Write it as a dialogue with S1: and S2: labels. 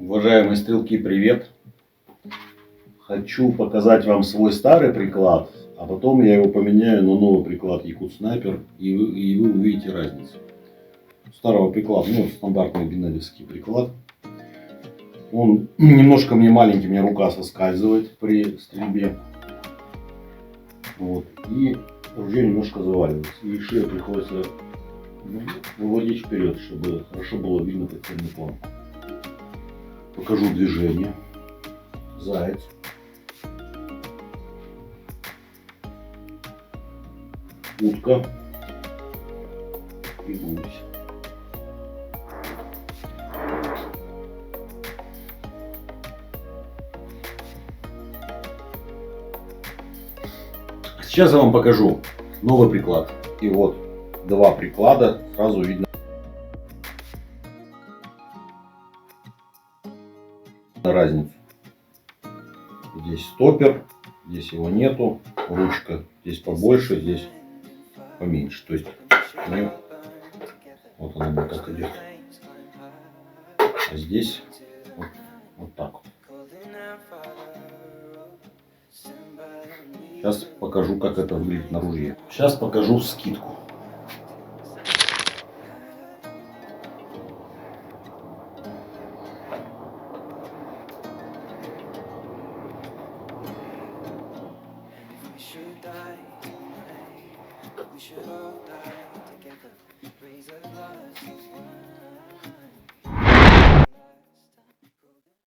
S1: Уважаемые стрелки, привет! Хочу показать вам свой старый приклад, а потом я его поменяю на новый приклад Якут Снайпер, и вы увидите разницу. Старого приклада, стандартный геннадьевский приклад. Он немножко мне маленький, у меня рука соскальзывает при стрельбе. Вот. И ружье немножко заваливается. И шею приходится выводить вперед, чтобы хорошо было видно прицельный план. Покажу движение. Заяц. Утка. И гусь. Сейчас я вам покажу новый приклад. И вот два приклада, сразу видно разницу. Здесь стопер, здесь его нету, ручка здесь побольше, здесь поменьше. То есть вот она вот так идет. А здесь вот так вот. Сейчас покажу, как это выглядит на ружье. Сейчас покажу скидку.